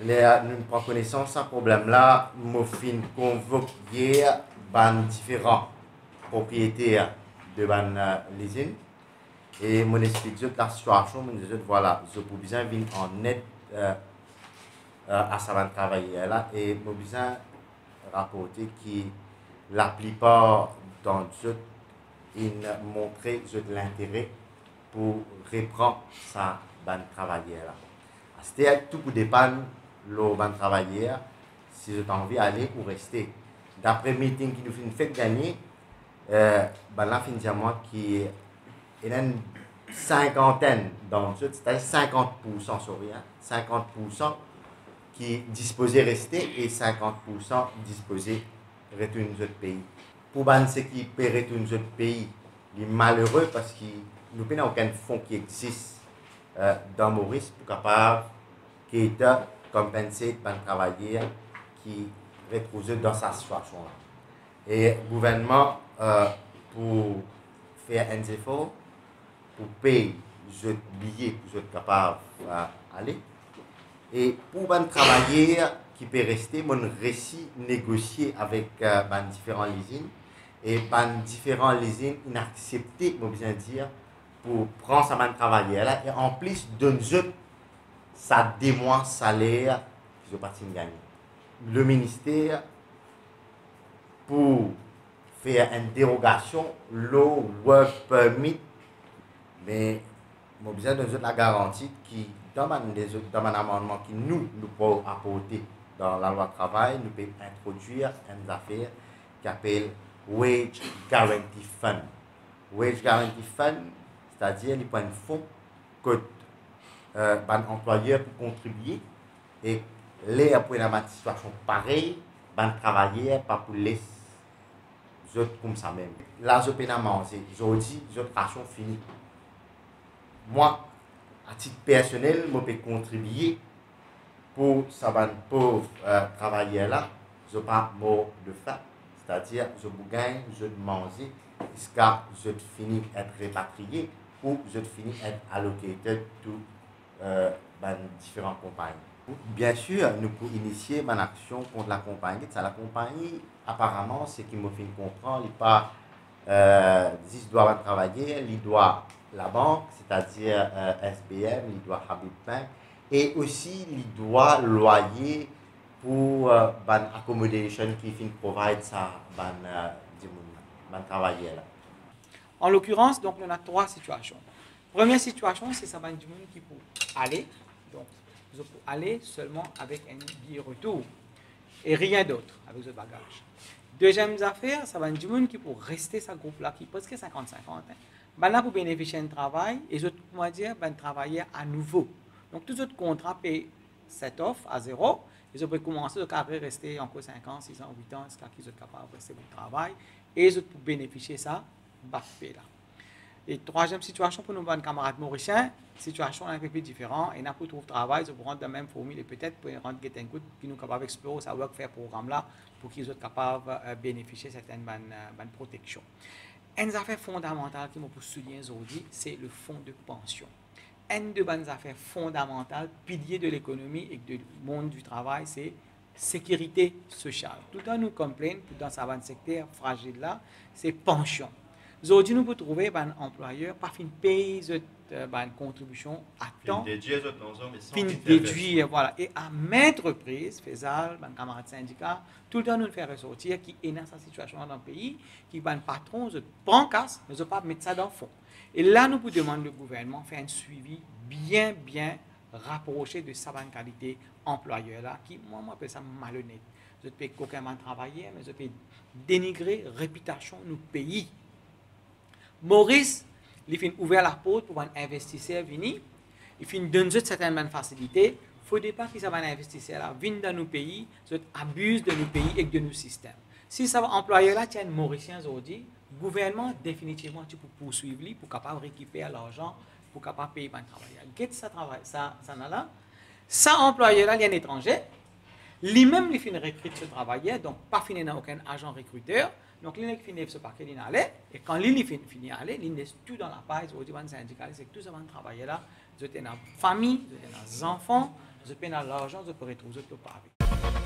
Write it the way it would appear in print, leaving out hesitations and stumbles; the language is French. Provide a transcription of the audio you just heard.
nous prenons connaissance de ce problème-là, nous fin convoquer différents propriétaires de l'usine et mon explique la situation, mon dit voilà, je peux besoin venir en aide à ça travailler là et mon besoin rapporter que la plupart d'entre eux ils montraient l'intérêt pour reprendre ça travailler là. C'était tout pour dépendre le travailleur si vous avez envie d'aller ou rester. D'après le meeting qui nous fait gagner, là, fin de moi qui il y a une cinquantaine d'entre eux, c'est-à-dire 50% sur rien, 50% qui disposaient rester et 50% disposaient retourner dans notre pays. Pour ceux qui peuvent retourner dans notre pays, il est malheureux parce que nous n'avons aucun fonds qui existe dans Maurice pour capable qui est compenser les travailleurs qui retrouvent dans cette situation-là. Et le gouvernement, pour faire un effort, pour payer les billets pour être capable d'aller. Et pour les travailleurs qui peuvent rester, mon récit négocier avec différentes usines. Et différentes usines inacceptées, je bien dire, pour prendre ça travailleurs-là. Et en plus, de nous ça démoin salaire qu'ils ont pas gagné. Le ministère, pour faire une dérogation, le work permit, mais j'ai besoin de la garantie qui, dans mon amendement, qui nous pouvons apporter dans la loi de travail, nous pouvons introduire une affaire qui s'appelle Wage Guarantee Fund. Wage Guarantee Fund, c'est-à-dire qu'il y a un fonds que employeur pour contribuer et les après dans une situation pareille, travailleurs pas pour les autres comme ça même. Là, je peux manger, je dis, je ration fini. Moi, à titre personnel, je peux contribuer pour ça pauvre travailleurs là, je pas mort de faim, c'est-à-dire je gagne, je manger jusqu'à je finis être répatrié ou je finis être allocated to différentes compagnies. Bien sûr, nous pouvons initier une action contre la compagnie. La compagnie, apparemment, ce qui me fait comprendre, il pas ils doivent travailler, il doit la banque, c'est-à-dire SBM, il doit Habib Bank, et aussi il doit loyer pour accommodation qui fin provide ça travailler là. En l'occurrence, donc on a trois situations. Première situation, c'est ça du monde qui peut aller, donc vous pouvez aller seulement avec un billet retour et rien d'autre avec ce bagage. Deuxième affaire, ça va du monde qui peut rester ce groupe-là qui est presque 50-50. Là pour bénéficier d'un travail et je comment dire, travailler à nouveau. Donc tout autre contrat paye cette offre à zéro et je peux commencer de carrière rester encore 5 ans, 6 ans, 8 ans jusqu'à qu'ils soient capables de rester au travail et je peux bénéficier ça bac là. Et troisième situation pour nos bonnes camarades mauriciens, situation un peu plus différente. Et n'a pas trouvé travail, ils vont rentrer dans la même formule et peut-être pour rendre get un coup, puis nous capables d'explorer ça work faire programme là pour qu'ils soient capables de bénéficier de certaines bonnes protections. Une affaire fondamentale qui m'a pour souligner aujourd'hui, c'est le fonds de pension. Une de bonnes affaires fondamentales, pilier de l'économie et du monde du travail, c'est sécurité sociale. Tout le temps nous complainons dans ce secteur fragile là, c'est pension. Aujourd'hui, nous pouvons trouver un employeur pas fin payer une contribution à temps, fin déduire, voilà. Et à maintes reprises, FESAL, un camarade syndicat, tout le temps nous fait ressortir qui est dans cette situation dans le pays, qui un patron, je prends casse, mais je ne pas mettre ça dans le fond. Et là, nous pouvons demander au gouvernement de faire un suivi bien rapproché de sa bonne qualité employeur là, qui, moi, appelle ça malhonnête. Je peux qu'aucun travailler, mais je peux dénigrer la réputation de nos pays. Maurice, il a ouvert la porte pour un investisseur venir. Il a donné certaines facilités. Il ne faut pas que ces investisseurs viennent dans nos pays, abusent de nos pays et de nos systèmes. Si ça va employer là, tiens, Mauricien aujourd'hui, le gouvernement définitivement tu peux poursuivre lui pour capable récupérer l'argent pour capable payer un travailleur. Qu'est-ce que ça là? Ça employeur là, il y a un étranger. Lui-même, il finit recruter ce travailleur, donc pas fini dans aucun agent recruteur. Donc, il finit ce paquet d'aller, et quand il finit d'aller, il laisse tout dans la page, au syndical, c'est que tout ce monde travailler là, vous êtes dans la famille, vous êtes dans les enfants, je peine à l'argent, je peux retrouver, je peux pas avec.